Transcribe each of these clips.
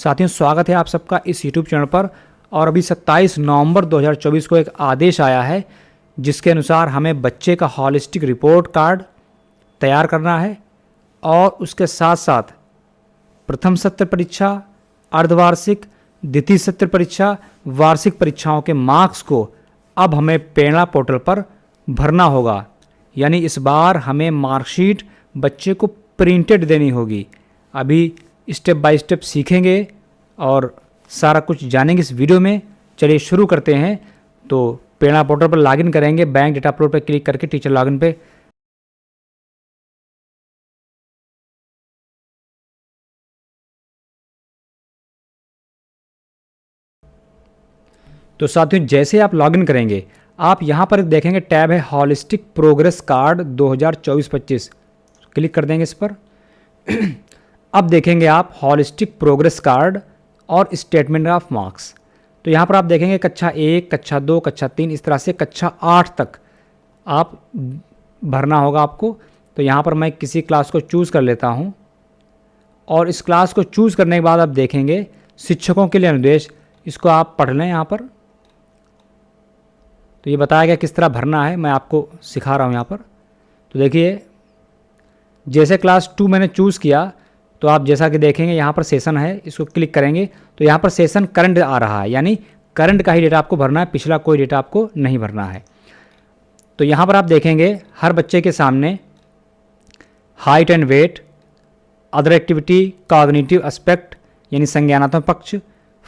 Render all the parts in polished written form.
साथियों, स्वागत है आप सबका इस YouTube चैनल पर। और अभी 27 नवंबर 2024 को एक आदेश आया है जिसके अनुसार हमें बच्चे का हॉलिस्टिक रिपोर्ट कार्ड तैयार करना है और उसके साथ साथ प्रथम सत्र परीक्षा, अर्धवार्षिक, द्वितीय सत्र परीक्षा, वार्षिक परीक्षाओं के मार्क्स को अब हमें प्रेरणा पोर्टल पर भरना होगा। यानी इस बार हमें मार्कशीट बच्चे को प्रिंटेड देनी होगी। अभी स्टेप बाय स्टेप सीखेंगे और सारा कुछ जानेंगे इस वीडियो में। चलिए शुरू करते हैं। तो प्रेरणा पोर्टल पर लॉगिन करेंगे, बैंक डेटा अपलोड पर क्लिक करके टीचर लॉगिन पे। तो साथियों, जैसे आप लॉगिन करेंगे आप यहाँ पर देखेंगे टैब है हॉलिस्टिक प्रोग्रेस कार्ड 2024-25। क्लिक कर देंगे इस पर। अब देखेंगे आप हॉलिस्टिक प्रोग्रेस कार्ड और स्टेटमेंट ऑफ मार्क्स। तो यहाँ पर आप देखेंगे कक्षा 1, कक्षा 2, कक्षा 3, इस तरह से कक्षा 8 तक आप भरना होगा आपको। तो यहाँ पर मैं किसी क्लास को चूज़ कर लेता हूँ और इस क्लास को चूज़ करने के बाद आप देखेंगे शिक्षकों के लिए अनुदेश, इसको आप पढ़ लें यहाँ पर। तो ये बताया गया किस तरह भरना है, मैं आपको सिखा रहा हूँ यहाँ पर। तो देखिए, जैसे क्लास 2 मैंने चूज़ किया तो आप जैसा कि देखेंगे यहाँ पर सेशन है, इसको क्लिक करेंगे तो यहाँ पर सेशन करंट आ रहा है, यानी करंट का ही डेटा आपको भरना है, पिछला कोई डेटा आपको नहीं भरना है। तो यहाँ पर आप देखेंगे हर बच्चे के सामने height and weight, other activity, cognitive aspect यानी संज्ञानात्मक पक्ष,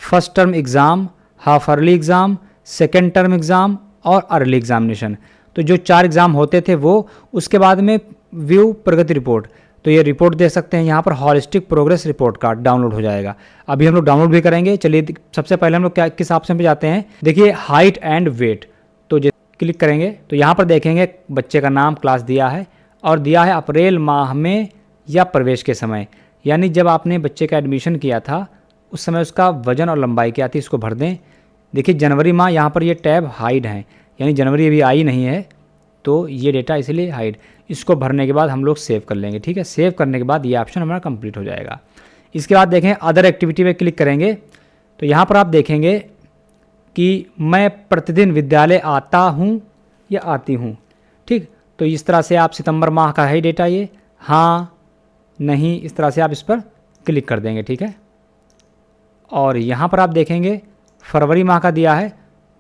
first term exam, half yearly exam, second term exam और अर्ली एग्जामिनेशन। तो जो 4 एग्ज़ाम होते थे वो, उसके बाद में व्यू प्रगति रिपोर्ट। तो ये रिपोर्ट दे सकते हैं, यहाँ पर holistic progress report card download हो जाएगा। अभी हम लोग डाउनलोड भी करेंगे। चलिए सबसे पहले हम लोग किस ऑप्शन पे जाते हैं। देखिए हाइट एंड वेट, तो क्लिक करेंगे तो यहाँ पर देखेंगे बच्चे का नाम, क्लास दिया है और दिया है अप्रैल माह में या प्रवेश के समय, यानी जब आपने बच्चे का एडमिशन किया था उस समय उसका वजन और लंबाई क्या थी, इसको भर दें। देखिए जनवरी माह, यहाँ पर ये टैब हाइड है, यानी जनवरी अभी आई नहीं है तो ये डेटा इसलिए हाइड। इसको भरने के बाद हम लोग सेव कर लेंगे। ठीक है, सेव करने के बाद ये ऑप्शन हमारा कंप्लीट हो जाएगा। इसके बाद देखें अदर एक्टिविटी पे क्लिक करेंगे तो यहाँ पर आप देखेंगे कि मैं प्रतिदिन विद्यालय आता हूँ या आती हूँ। ठीक, तो इस तरह से आप सितंबर माह का है डेटा, ये हाँ नहीं, इस तरह से आप इस पर क्लिक कर देंगे। ठीक है, और यहाँ पर आप देखेंगे फरवरी माह का दिया है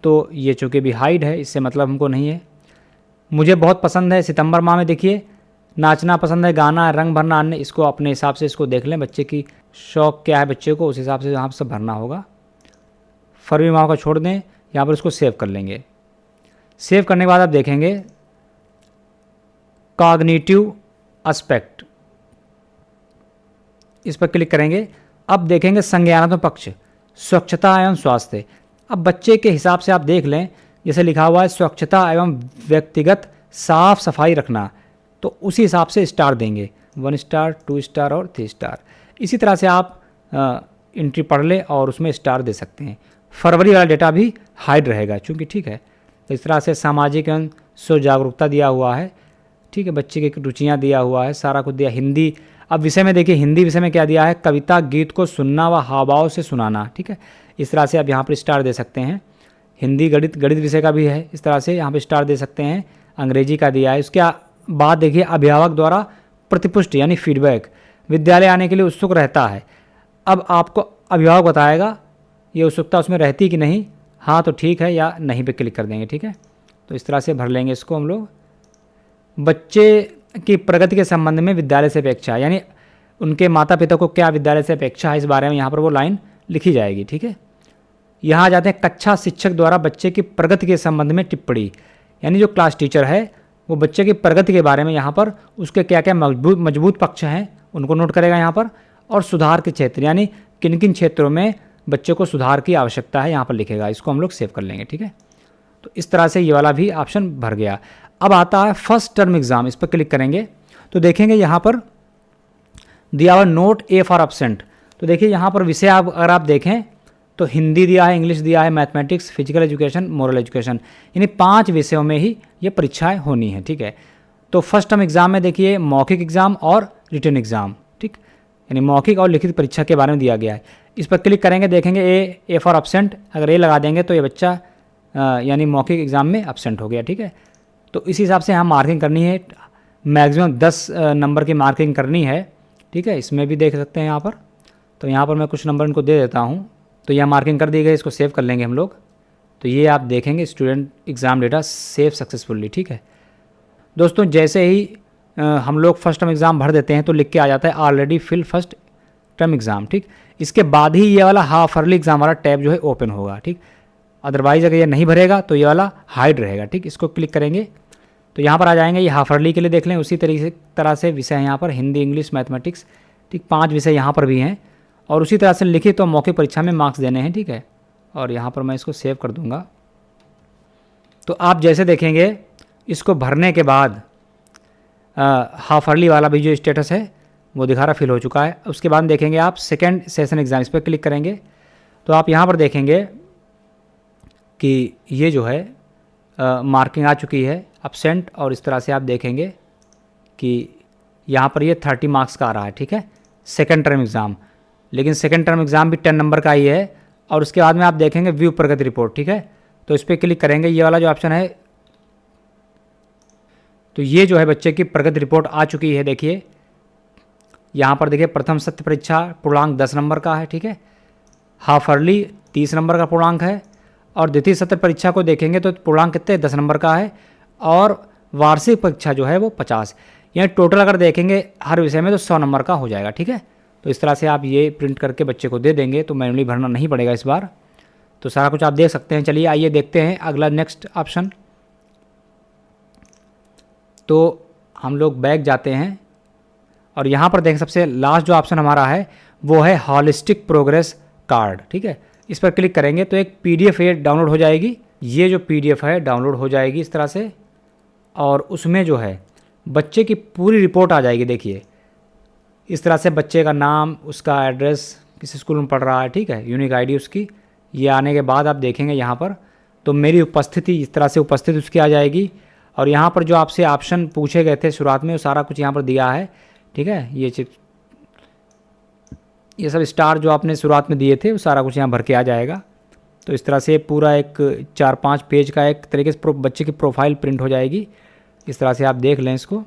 तो ये चूँकि भी हाइड है, इससे मतलब हमको नहीं है। मुझे बहुत पसंद है सितंबर माह में, देखिए नाचना पसंद है, गाना, रंग भरना, अन्य, इसको अपने हिसाब से इसको देख लें, बच्चे की शौक़ क्या है बच्चे को, उस हिसाब से यहाँ सब भरना होगा। फरवरी माह का छोड़ दें, यहाँ पर इसको सेव कर लेंगे। सेव करने के बाद आप देखेंगे कॉग्निटिव एस्पेक्ट, इस पर क्लिक करेंगे। अब देखेंगे संज्ञानात्मक पक्ष, स्वच्छता एवं स्वास्थ्य। अब बच्चे के हिसाब से आप देख लें, जैसे लिखा हुआ है स्वच्छता एवं व्यक्तिगत साफ सफाई रखना, तो उसी हिसाब से स्टार देंगे, 1 स्टार, 2 स्टार और 3 स्टार। इसी तरह से आप एंट्री पढ़ लें और उसमें स्टार दे सकते हैं। फरवरी वाला डेटा भी हाइड रहेगा चूँकि। ठीक है, तो इस तरह से सामाजिक एवं स्व जागरूकता दिया हुआ है। ठीक है, बच्चे की रुचियाँ दिया हुआ है, सारा कुछ दिया। हिंदी, अब विषय में देखिए हिंदी विषय में क्या दिया है, कविता गीत को सुनना व हावभाव से सुनाना। ठीक है, इस तरह से आप यहाँ पर स्टार दे सकते हैं। हिंदी, गणित विषय का भी है, इस तरह से यहाँ पे स्टार दे सकते हैं। अंग्रेजी का दिया है। उसके बाद देखिए अभिभावक द्वारा प्रतिपुष्टि यानी फीडबैक, विद्यालय आने के लिए उत्सुक रहता है। अब आपको अभिभावक बताएगा ये उत्सुकता उसमें रहती कि नहीं, हाँ तो ठीक है या नहीं पे क्लिक कर देंगे। ठीक है, तो इस तरह से भर लेंगे इसको हम लोग। बच्चे की प्रगति के संबंध में विद्यालय से अपेक्षा, यानी उनके माता पिता को क्या विद्यालय से अपेक्षा है, इस बारे में यहाँ पर वो लाइन लिखी जाएगी। ठीक है, यहाँ आ जाते हैं कक्षा शिक्षक द्वारा बच्चे की प्रगति के संबंध में टिप्पणी, यानी जो क्लास टीचर है वो बच्चे की प्रगति के बारे में यहाँ पर उसके क्या क्या मजबूत पक्ष हैं उनको नोट करेगा यहाँ पर, और सुधार के क्षेत्र, यानी किन किन क्षेत्रों में बच्चे को सुधार की आवश्यकता है यहाँ पर लिखेगा। इसको हम लोग सेव कर लेंगे। ठीक है, तो इस तरह से ये वाला भी ऑप्शन भर गया। अब आता है फर्स्ट टर्म एग्ज़ाम, इस पर क्लिक करेंगे तो देखेंगे यहाँ पर दिया हुआ नोट ए फॉर एब्सेंट। तो देखिए यहाँ पर विषय अगर आप देखें तो हिंदी दिया है, इंग्लिश दिया है, mathematics, physical education, moral education, यानी 5 विषयों में ही ये परीक्षाएं होनी है। ठीक है, तो फर्स्ट टर्म एग्ज़ाम में देखिए मौखिक एग्ज़ाम और रिटन एग्ज़ाम। ठीक, यानी मौखिक और लिखित परीक्षा के बारे में दिया गया है। इस पर क्लिक करेंगे, देखेंगे ए फॉर एब्सेंट, अगर ए लगा देंगे तो ये बच्चा यानी मौखिक एग्ज़ाम में एब्सेंट हो गया। ठीक है, तो इस हिसाब से हम मार्किंग करनी है, मैक्सिमम 10 नंबर की मार्किंग करनी है। ठीक है, इसमें भी देख सकते हैं यहाँ पर। तो यहाँ पर मैं कुछ नंबर इनको दे देता हूँ। तो यह मार्किंग कर दी गई, इसको सेव कर लेंगे हम लोग। तो ये आप देखेंगे student exam data save successfully. ठीक है दोस्तों, जैसे ही हम लोग फर्स्ट टर्म एग्ज़ाम भर देते हैं तो लिख के आ जाता है already fill first term exam. ठीक, इसके बाद ही ये वाला हाफ अर्ली एग्ज़ाम वाला टैब जो है ओपन होगा। ठीक, अदरवाइज़ अगर ये नहीं भरेगा तो ये वाला हाइड रहेगा। ठीक, इसको क्लिक करेंगे तो यहाँ पर आ जाएंगे। ये हाफ अर्ली के लिए देख लें, उसी तरह से विषय हैं यहाँ पर, हिंदी, इंग्लिश, मैथमेटिक्स। ठीक, 5 विषय यहाँ पर भी हैं और उसी तरह से लिखित तो मौखिक परीक्षा में मार्क्स देने हैं। ठीक है, और यहाँ पर मैं इसको सेव कर दूँगा। तो आप जैसे देखेंगे इसको भरने के बाद हाफ अर्ली वाला भी जो स्टेटस है वो दिखा रहा फिल हो चुका है। उसके बाद देखेंगे आप सेकेंड सेशन एग्ज़ाम, इस पर क्लिक करेंगे तो आप यहाँ पर देखेंगे कि ये जो है मार्किंग आ चुकी है एब्सेंट, और इस तरह से आप देखेंगे कि यहाँ पर ये 30 मार्क्स का आ रहा है। ठीक है, सेकेंड टर्म एग्ज़ाम, लेकिन सेकेंड टर्म एग्ज़ाम भी 10 नंबर का ही है। और उसके बाद में आप देखेंगे व्यू प्रगति रिपोर्ट। ठीक है, तो इस पर क्लिक करेंगे, ये वाला जो ऑप्शन है, तो ये जो है बच्चे की प्रगति रिपोर्ट आ चुकी है। देखिए यहाँ पर देखिए प्रथम सत्य परीक्षा पूर्णांक 10 नंबर का है। ठीक है, हाफ अर्ली 30 नंबर का पूर्णांक है, और द्वितीय सत्र परीक्षा को देखेंगे तो पूर्णांक कितने 10 नंबर का है, और वार्षिक परीक्षा जो है वो 50। यानी टोटल अगर देखेंगे हर विषय में तो 100 नंबर का हो जाएगा। ठीक है, तो इस तरह से आप ये प्रिंट करके बच्चे को दे देंगे तो मैनुअली भरना नहीं पड़ेगा इस बार। तो सारा कुछ आप देख सकते हैं। चलिए आइए देखते हैं अगला नेक्स्ट ऑप्शन। तो हम लोग बैक जाते हैं और यहाँ पर देखें सबसे लास्ट जो ऑप्शन हमारा है वो है हॉलिस्टिक प्रोग्रेस कार्ड। ठीक है, इस पर क्लिक करेंगे तो एक PDF ये डाउनलोड हो जाएगी। ये जो PDF है डाउनलोड हो जाएगी इस तरह से, और उसमें जो है बच्चे की पूरी रिपोर्ट आ जाएगी। देखिए इस तरह से बच्चे का नाम, उसका एड्रेस, किस स्कूल में पढ़ रहा है। ठीक है, यूनिक ID उसकी। ये आने के बाद आप देखेंगे यहाँ पर तो मेरी उपस्थिति, इस तरह से उपस्थिति उसकी आ जाएगी। और यहाँ पर जो आपसे ऑप्शन पूछे गए थे शुरुआत में वो सारा कुछ यहाँ पर दिया है। ठीक है, ये सब स्टार जो आपने शुरुआत में दिए थे वो सारा कुछ यहाँ भर के आ जाएगा। तो इस तरह से पूरा एक 4-5 पेज का एक तरीके से बच्चे की प्रोफाइल प्रिंट हो जाएगी। इस तरह से आप देख लें इसको।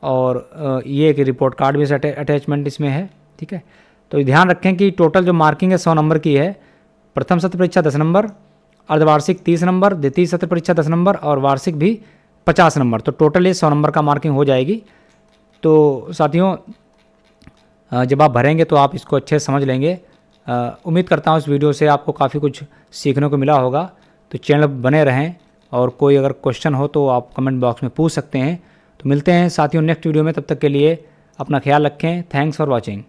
और ये एक रिपोर्ट कार्ड भी अटैचमेंट इसमें है। ठीक है, तो ध्यान रखें कि टोटल जो मार्किंग है 100 नंबर की है। प्रथम सत्र परीक्षा 10 नंबर, अर्धवार्षिक 30 नंबर, द्वितीय सत्र परीक्षा 10 नंबर और वार्षिक भी 50 नंबर। तो टोटल ये 100 नंबर का मार्किंग हो जाएगी। तो साथियों जब आप भरेंगे तो आप इसको अच्छे से समझ लेंगे। उम्मीद करता हूँ इस वीडियो से आपको काफ़ी कुछ सीखने को मिला होगा। तो चैनल बने रहें, और कोई अगर क्वेश्चन हो तो आप कमेंट बॉक्स में पूछ सकते हैं। तो मिलते हैं साथियों नेक्स्ट वीडियो में, तब तक के लिए अपना ख्याल रखें। Thanks for watching.